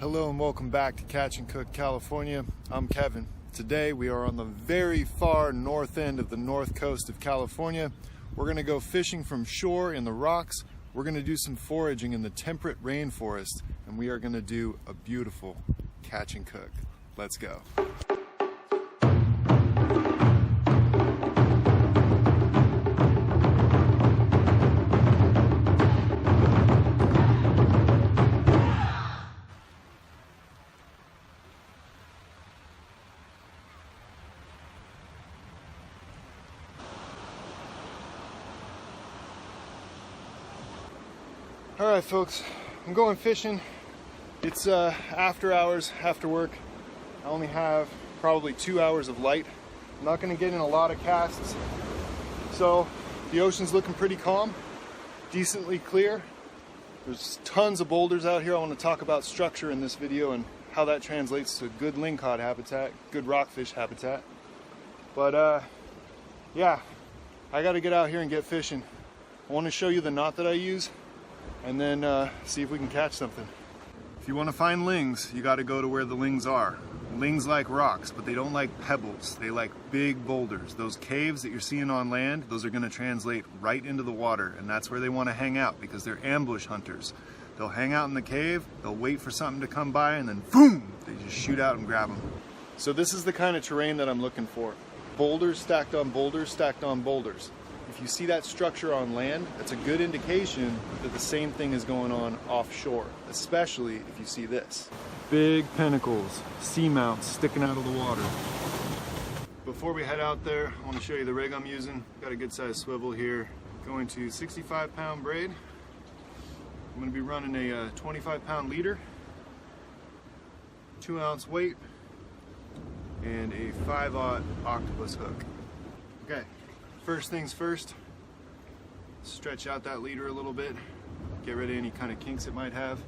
Hello and welcome back to Catch and Cook California. I'm Kevin. Today we are on the very far north end of the north coast of California. We're going to go fishing from shore in the rocks. We're going to do some foraging in the temperate rainforest, and we are going to do a beautiful catch and cook. Let's go. Alright folks, I'm going fishing. It's after hours, after work. I only have probably 2 hours of light. I'm not going to get in a lot of casts. So the ocean's looking pretty calm, decently clear. There's tons of boulders out here. I want to talk about structure in this video and how that translates to good lingcod habitat, good rockfish habitat. But yeah, I got to get out here and get fishing. I want to show you the knot that I use, and then see if we can catch something. If you want to find lings, you got to go to where the lings are. Lings like rocks, but they don't like pebbles. They like big boulders. Those caves that you're seeing on land, those are going to translate right into the water, and that's where they want to hang out because they're ambush hunters. They'll hang out in the cave, they'll wait for something to come by, and then boom, they just shoot out and grab them. So this is the kind of terrain that I'm looking for. Boulders stacked on boulders stacked on boulders. If you see that structure on land, that's a good indication that the same thing is going on offshore, especially if you see this. Big pinnacles, seamounts sticking out of the water. Before we head out there, I want to show you the rig I'm using. Got a good sized swivel here, going to 65-pound braid. I'm going to be running a 25-pound leader, 2-ounce weight, and a 5/0 octopus hook. Okay. First things first, stretch out that leader a little bit, get rid of any kind of kinks it might have,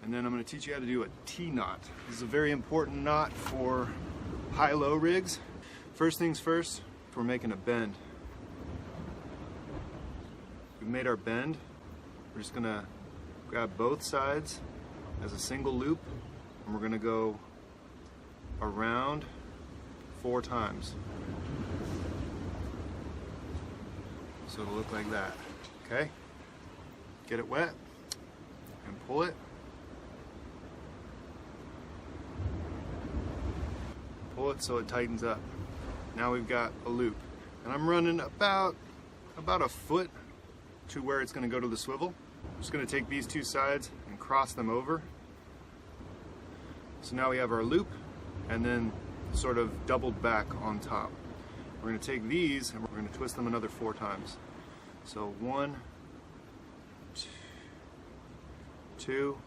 and then I'm going to teach you how to do a T-knot. This is a very important knot for high-low rigs. First things first, we're making a bend. We've made our bend. We're just going to grab both sides as a single loop, and we're going to go around 4 times. So it'll look like that, okay? Get it wet and pull it. Pull it so it tightens up. Now we've got a loop. And I'm running about a foot to where it's gonna go to the swivel. I'm just gonna take these 2 sides and cross them over. So now we have our loop and then sort of doubled back on top. We're going to take these and we're going to twist them another 4 times. So 1, 2,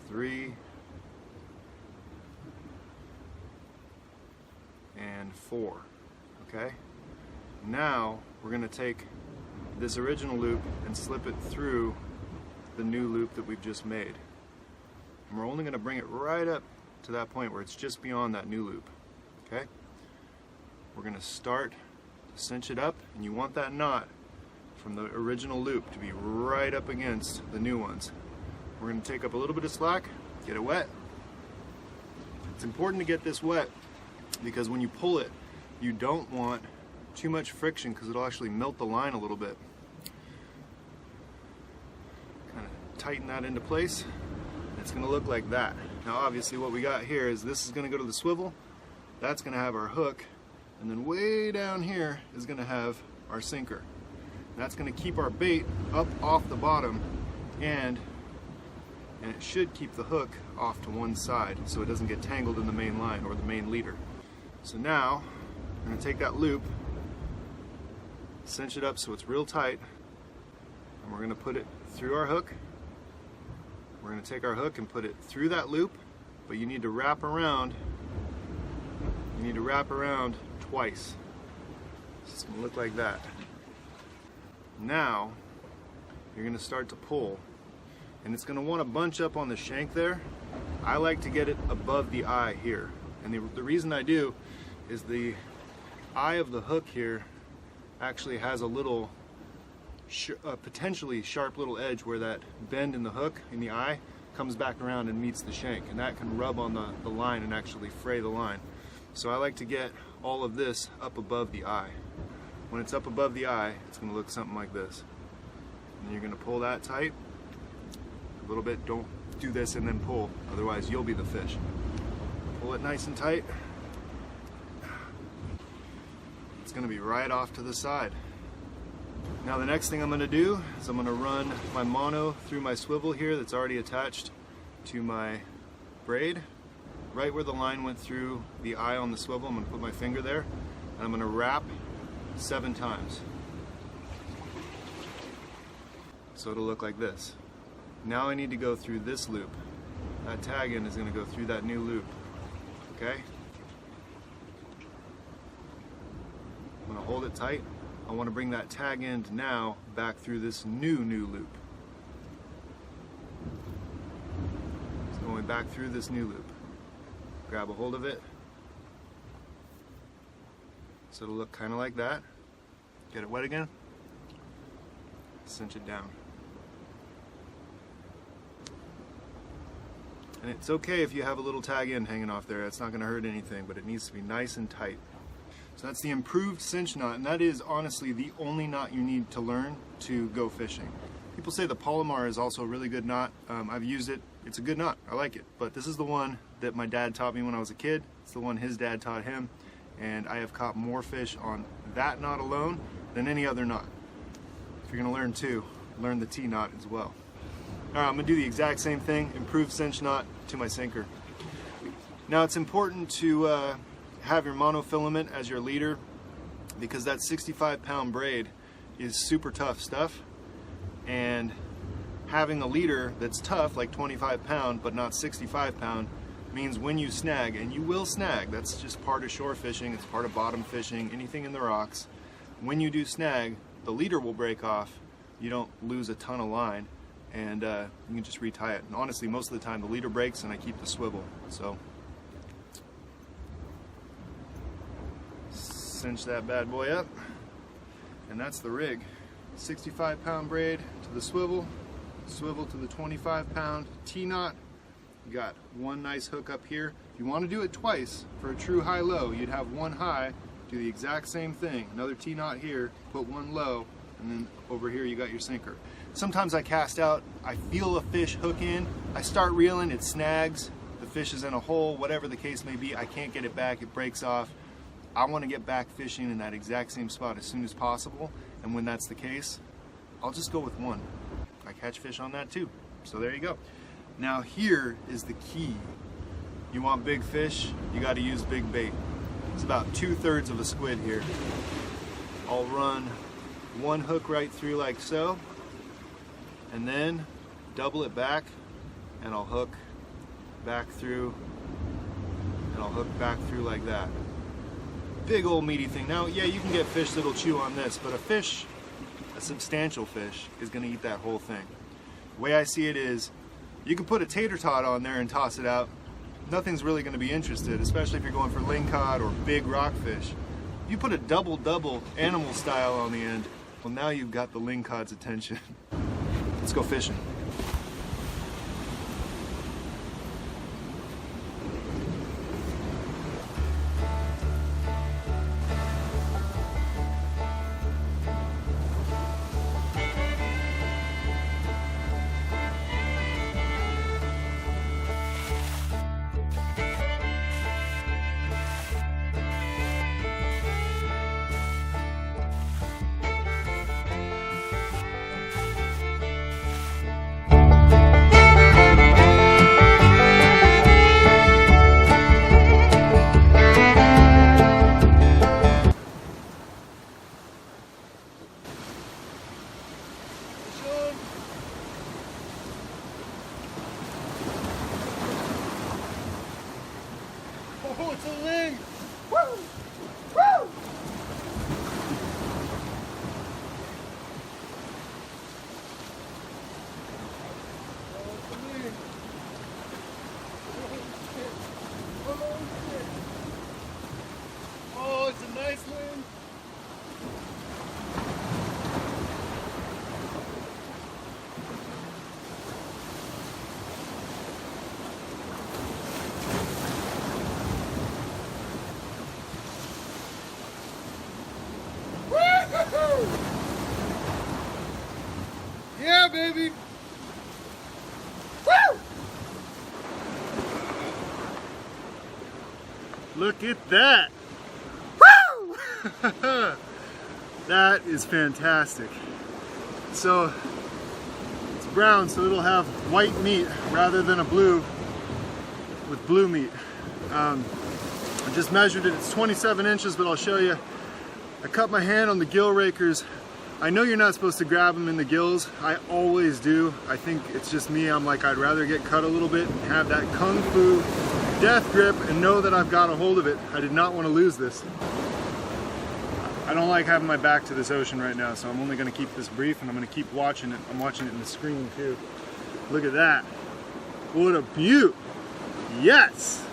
3, and 4. Okay? Now we're going to take this original loop and slip it through the new loop that we've just made. And we're only going to bring it right up to that point where it's just beyond that new loop. Okay? We're going to start to cinch it up, and you want that knot from the original loop to be right up against the new ones. We're going to take up a little bit of slack, get it wet. It's important to get this wet because when you pull it, you don't want too much friction because it'll actually melt the line a little bit. Kind of tighten that into place. It's going to look like that. Now obviously what we got here is this is going to go to the swivel, that's going to have our hook, and then way down here is going to have our sinker. That's going to keep our bait up off the bottom, and it should keep the hook off to one side so it doesn't get tangled in the main line or the main leader. So now we're going to take that loop, cinch it up so it's real tight, and we're going to put it through our hook. We're going to take our hook and put it through that loop, but you need to wrap around. You need to wrap around twice. So it's going to look like that. Now you're going to start to pull, and it's going to want to bunch up on the shank there. I like to get it above the eye here, and the reason I do is the eye of the hook here actually has a little potentially sharp little edge where that bend in the hook in the eye comes back around and meets the shank, and that can rub on the line and actually fray the line. So I like to get all of this up above the eye. When it's up above the eye, it's going to look something like this. And you're going to pull that tight a little bit. Don't do this and then pull, otherwise you'll be the fish. Pull it nice and tight. It's going to be right off to the side. Now the next thing I'm going to do is I'm going to run my mono through my swivel here that's already attached to my braid. Right where the line went through the eye on the swivel, I'm going to put my finger there, and I'm going to wrap 7 times. So it'll look like this. Now I need to go through this loop. That tag end is going to go through that new loop. Okay? I'm going to hold it tight. I want to bring that tag end now back through this new loop. It's going back through this new loop. Grab a hold of it. So it'll look kind of like that. Get it wet again. Cinch it down. And it's okay if you have a little tag end hanging off there. It's not going to hurt anything, but it needs to be nice and tight. So that's the improved cinch knot, and that is honestly the only knot you need to learn to go fishing. People say the Palomar is also a really good knot. I've used it. It's a good knot. I like it. But this is the one that my dad taught me when I was a kid. It's the one his dad taught him. And I have caught more fish on that knot alone than any other knot. If you're going to learn too, learn the T-knot as well. All right, I'm going to do the exact same thing, improved cinch knot to my sinker. Now it's important to have your monofilament as your leader, because that 65-pound braid is super tough stuff, and having a leader that's tough, like 25-pound but not 65-pound, means when you snag, and you will snag, that's just part of shore fishing, it's part of bottom fishing, anything in the rocks. When you do snag, the leader will break off, you don't lose a ton of line, and you can just retie it. And honestly, most of the time the leader breaks and I keep the swivel. So cinch that bad boy up, and that's the rig. 65-pound braid to the swivel, swivel to the 25-pound T-knot. You got one nice hook up here. If you want to do it twice for a true high-low, you'd have one high, do the exact same thing. Another T-knot here, put one low, and then over here you got your sinker. Sometimes I cast out, I feel a fish hook in, I start reeling, it snags, the fish is in a hole, whatever the case may be, I can't get it back, it breaks off. I want to get back fishing in that exact same spot as soon as possible, and when that's the case, I'll just go with one. I catch fish on that too, so there you go. Now here is the key. You want big fish, you got to use big bait. It's about 2/3 of a squid here. I'll run one hook right through like so, and then double it back, and I'll hook back through, and I'll hook back through like that. Big old meaty thing. Now, yeah, you can get fish that'll chew on this, but a substantial fish, is gonna eat that whole thing. The way I see it is, you can put a tater tot on there and toss it out. Nothing's really gonna be interested, especially if you're going for lingcod or big rockfish. You put a double animal style on the end, well, now you've got the lingcod's attention. Let's go fishing. Oh, it's a ling! Woo! Woo! Oh, it's a ling! Oh, shit! Oh, it's a nice ling! Look at that! Woo! That is fantastic. So it's brown, so it'll have white meat rather than a blue with blue meat. I just measured it, it's 27 inches, but I'll show you. I cut my hand on the gill rakers. I know you're not supposed to grab them in the gills. I always do. I think it's just me. I'm like, I'd rather get cut a little bit and have that kung fu death grip and know that I've got a hold of it. I did not want to lose this. I don't like having my back to this ocean right now, so I'm only going to keep this brief and I'm going to keep watching it. I'm watching it in the screen too. Look at that. What a beaut. Yes!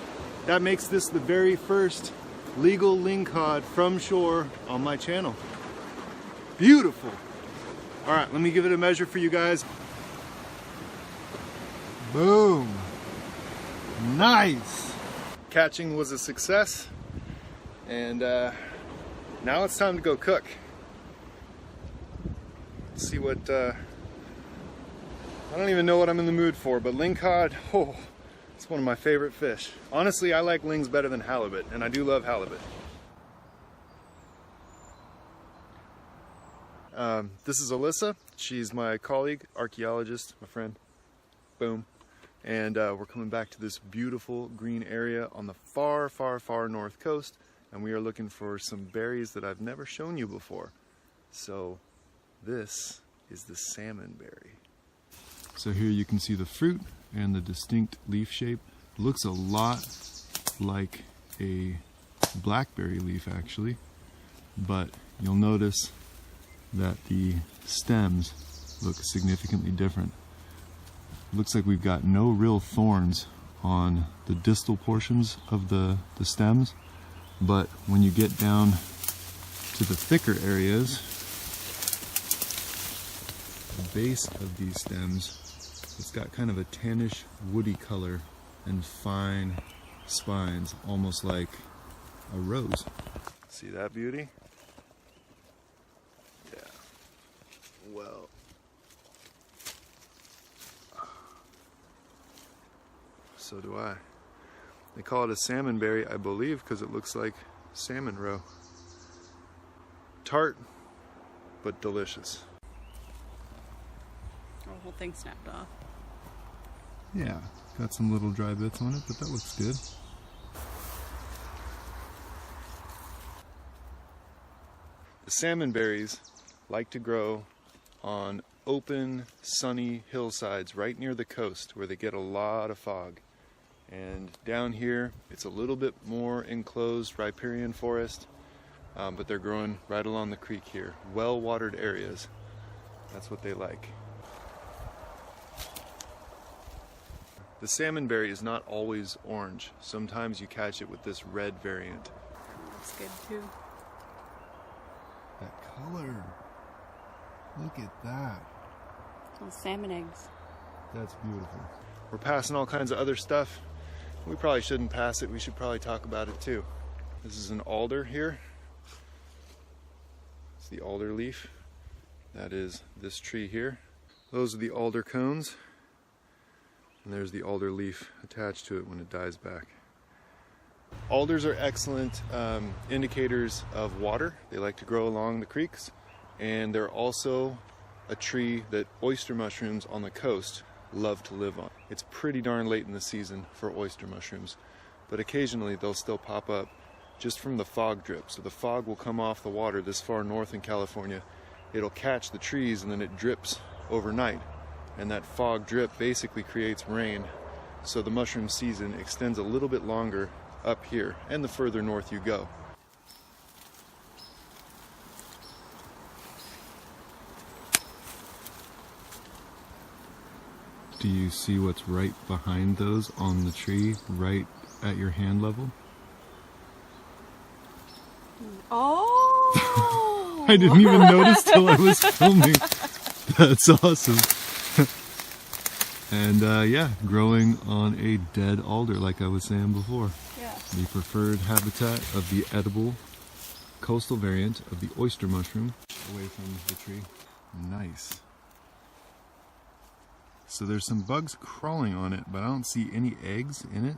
That makes this the very first legal lingcod from shore on my channel. Beautiful. All right, let me give it a measure for you guys. Boom. Nice. Catching was a success, and now it's time to go cook. Let's see what, I don't even know what I'm in the mood for, but lingcod, oh, it's one of my favorite fish. Honestly, I like lings better than halibut, and I do love halibut. This is Alyssa. She's my colleague, archaeologist, my friend. Boom. And we're coming back to this beautiful green area on the far, far, far north coast, and we are looking for some berries that I've never shown you before. So this is the salmon berry. So here you can see the fruit and the distinct leaf shape. It looks a lot like a blackberry leaf actually, but you'll notice that the stems look significantly different. Looks like we've got no real thorns on the distal portions of the stems, but when you get down to the thicker areas, the base of these stems, it's got kind of a tannish woody color and fine spines, almost like a rose. See that beauty? Yeah. Well. So do I. They call it a salmon berry, I believe, because it looks like salmon roe. Tart, but delicious. Oh, the whole thing snapped off. Yeah, got some little dry bits on it, but that looks good. The salmon berries like to grow on open, sunny hillsides right near the coast where they get a lot of fog. And down here, it's a little bit more enclosed riparian forest, but they're growing right along the creek here. Well-watered areas, that's what they like. The salmon berry is not always orange. Sometimes you catch it with this red variant. That looks good too. That color. Look at that. Little salmon eggs. That's beautiful. We're passing all kinds of other stuff. We probably shouldn't pass it. We should probably talk about it too. This is an alder here. It's the alder leaf. That is this tree here. Those are the alder cones. And there's the alder leaf attached to it when it dies back. Alders are excellent indicators of water. They like to grow along the creeks. And they're also a tree that oyster mushrooms on the coast love to live on. It's pretty darn late in the season for oyster mushrooms, but occasionally they'll still pop up just from the fog drip. So the fog will come off the water this far north in California. It'll catch the trees and then it drips overnight. And that fog drip basically creates rain. So the mushroom season extends a little bit longer up here and the further north you go. Do you see what's right behind those on the tree, right at your hand level? Oh! I didn't even notice till I was filming. That's awesome. And yeah, growing on a dead alder like I was saying before. Yeah. The preferred habitat of the edible coastal variant of the oyster mushroom away from the tree. Nice. So there's some bugs crawling on it, but I don't see any eggs in it.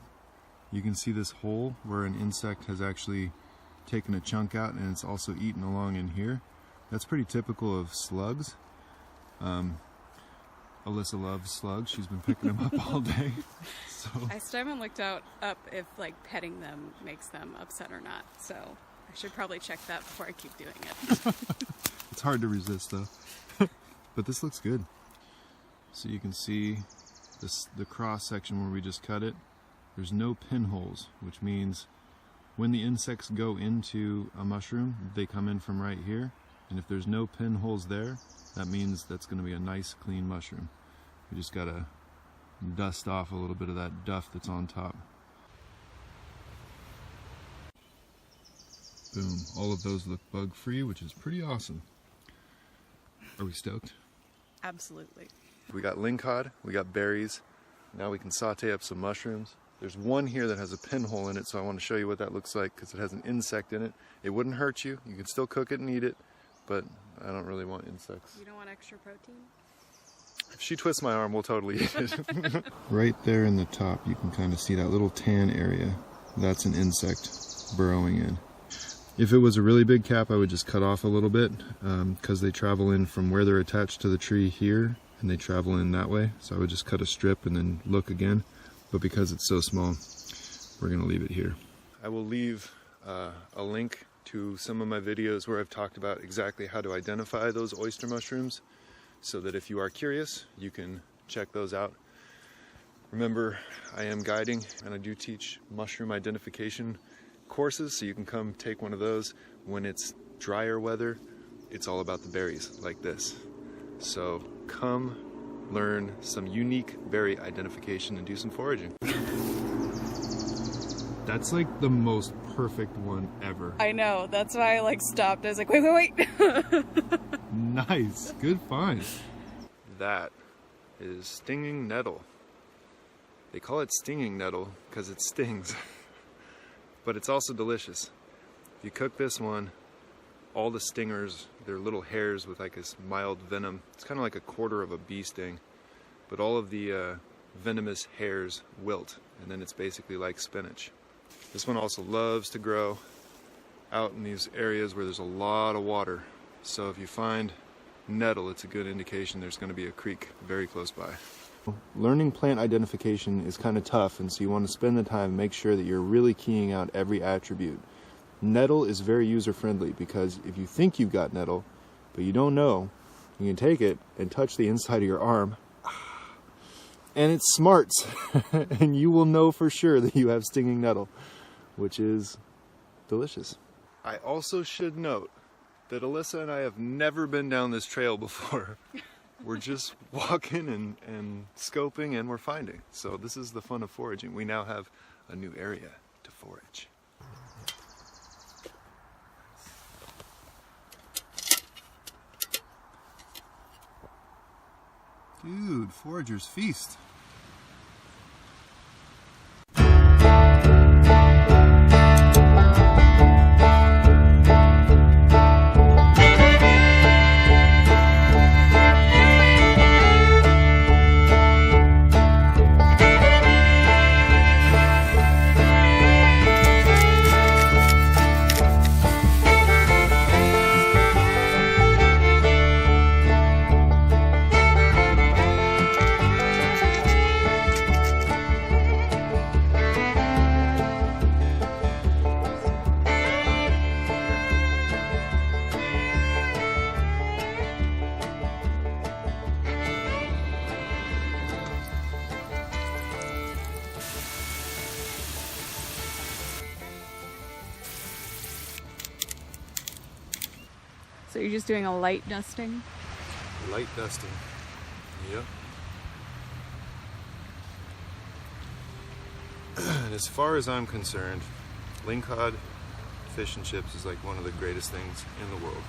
You can see this hole where an insect has actually taken a chunk out, and it's also eaten along in here. That's pretty typical of slugs. Alyssa loves slugs. She's been picking them up all day. So I still haven't looked up if like petting them makes them upset or not. So I should probably check that before I keep doing it. it's hard to resist though. But this looks good. So you can see the cross section where we just cut it. There's no pinholes, which means when the insects go into a mushroom, they come in from right here. And if there's no pinholes there, that means that's going to be a nice clean mushroom. We just got to dust off a little bit of that duff that's on top. Boom. All of those look bug-free, which is pretty awesome. Are we stoked? Absolutely. We got LINGCOD, we got berries. Now we can saute up some mushrooms. There's one here that has a pinhole in it, so I want to show you what that looks like because it has an insect in it. It wouldn't hurt you. You can still cook it and eat it, but I don't really want insects. You don't want extra protein? If she twists my arm, we'll totally eat it. Right there in the top, you can kind of see that little tan area. That's an insect burrowing in. If it was a really big cap, I would just cut off a little bit because they travel in from where they're attached to the tree here, and they travel in that way. So I would just cut a strip and then look again. But because it's so small, we're going to leave it here. I will leave a link to some of my videos where I've talked about exactly how to identify those oyster mushrooms, so that if you are curious, you can check those out. Remember, I am guiding and I do teach mushroom identification courses, so you can come take one of those. When it's drier weather, it's all about the berries like this. So come learn some unique berry identification and do some foraging. That's like the most perfect one ever. I know, that's why I like stopped. I was like, wait. Nice, good find. That is stinging nettle. They call it stinging nettle because it stings, but it's also delicious. If you cook this one, all the stingers, they're little hairs with like this mild venom. It's kind of like a quarter of a bee sting, but all of the venomous hairs wilt, and then it's basically like spinach. This one also loves to grow out in these areas where there's a lot of water. So if you find nettle, it's a good indication there's going to be a creek very close by. Learning plant identification is kind of tough, and so you want to spend the time and make sure that you're really keying out every attribute. Nettle is very user-friendly because if you think you've got nettle, but you don't know, you can take it and touch the inside of your arm, and it smarts, and you will know for sure that you have stinging nettle, which is delicious. I also should note that Alyssa and I have never been down this trail before. We're just walking and scoping, and we're finding. So this is the fun of foraging. We now have a new area to forage. Dude, Forager's Feast. So you're just doing a light dusting? Light dusting. Yep. And as far as I'm concerned, LINGCOD fish and chips is like one of the greatest things in the world.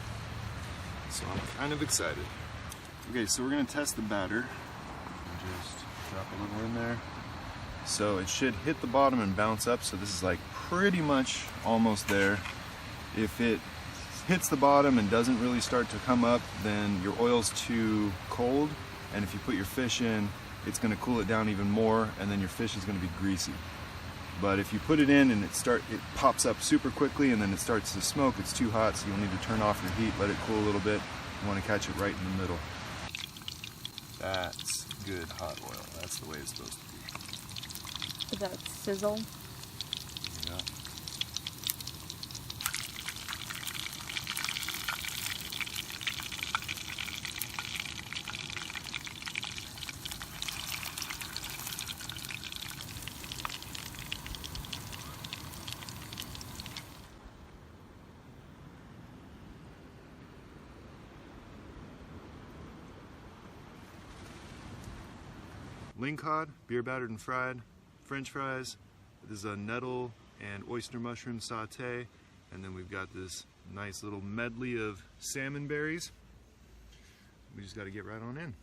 So I'm kind of excited. Okay, so we're gonna test the batter. Just drop a little in there. So it should hit the bottom and bounce up, so this is like pretty much almost there. If it hits the bottom and doesn't really start to come up, then your oil's too cold, and if you put your fish in, it's going to cool it down even more, and then your fish is going to be greasy. But if you put it in and it pops up super quickly and then it starts to smoke, it's too hot, so you'll need to turn off your heat, let it cool a little bit. You want to catch it right in the middle. That's good hot oil. That's the way it's supposed to be. Is that sizzle? Yeah. LINGCOD, beer battered and fried, French fries. This is a nettle and oyster mushroom saute, and then we've got this nice little medley of salmon berries. We just got to get right on in.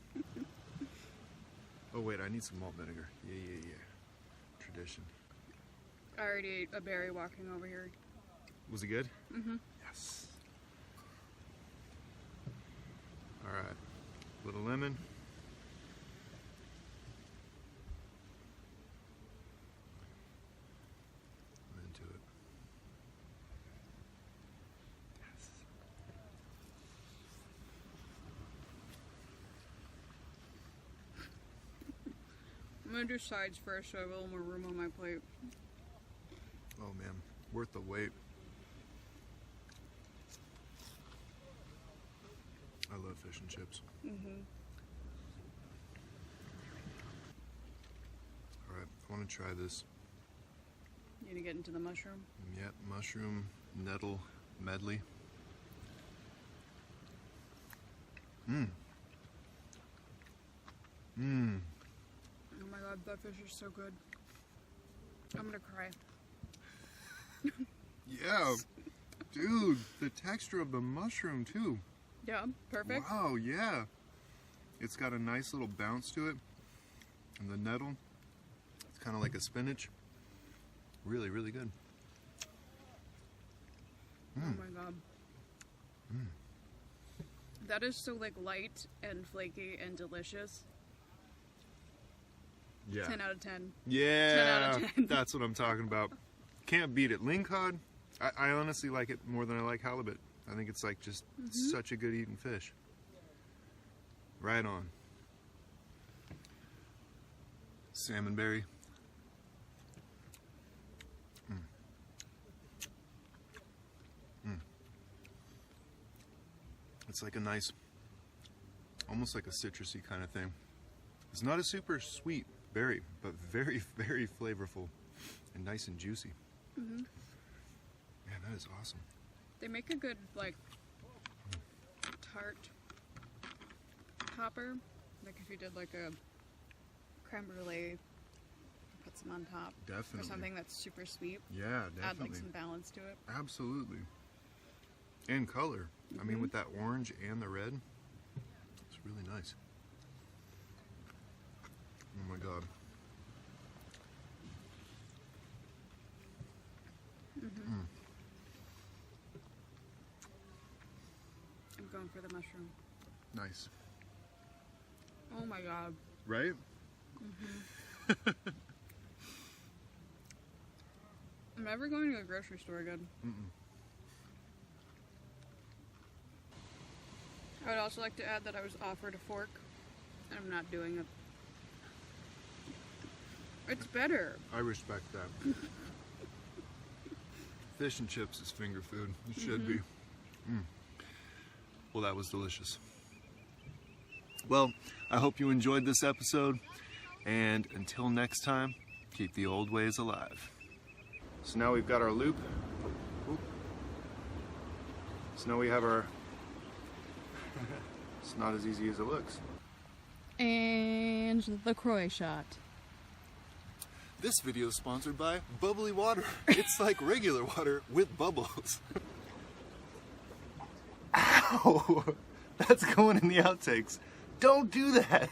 Oh wait, I need some malt vinegar. Yeah. Tradition. I already ate a berry walking over here. Was it good? Mm-hmm. Yes. All right, little lemon. I'm gonna do sides first so I have a little more room on my plate. Oh man, worth the wait. I love fish and chips. Mm-hmm. All right, I want to try this. You gonna get into the mushroom? Yeah, mushroom nettle medley. Mmm. Mmm. Oh my god, that fish is so good. I'm gonna cry. Yeah, dude, the texture of the mushroom too. Yeah, perfect. Wow, yeah. It's got a nice little bounce to it. And the nettle, it's kind of like a spinach. Really, really good. Oh my god. That is so like light and flaky and delicious. Yeah. 10 out of 10. Yeah, 10 out of 10. That's what I'm talking about. Can't beat it. LINGCOD, I honestly like it more than I like halibut. I think it's like just such a good eating fish. Right on. Salmonberry. It's like a nice, almost like a citrusy kind of thing. It's not a super sweet berry, but very, very flavorful and nice and juicy. Mm-hmm. Man, that is awesome. They make a good like tart topper. Like if you did like a creme brulee, put some on top. Definitely. Or something that's super sweet. Yeah, definitely. Add like some balance to it. Absolutely. And color. I mean, with that orange and the red, it's really nice. Oh my god. I'm going for the mushroom. Nice. Oh my god. Right? I'm never going to a grocery store again. I would also like to add that I was offered a fork, and I'm not doing it. It's better. I respect that. Fish and chips is finger food. It should be. Well, that was delicious. Well, I hope you enjoyed this episode, and until next time, keep the old ways alive. So now we've got our loop. So now we have our... It's not as easy as it looks. And the Croy shot. This video is sponsored by bubbly water. It's like regular water with bubbles. Ow! That's going in the outtakes. Don't do that!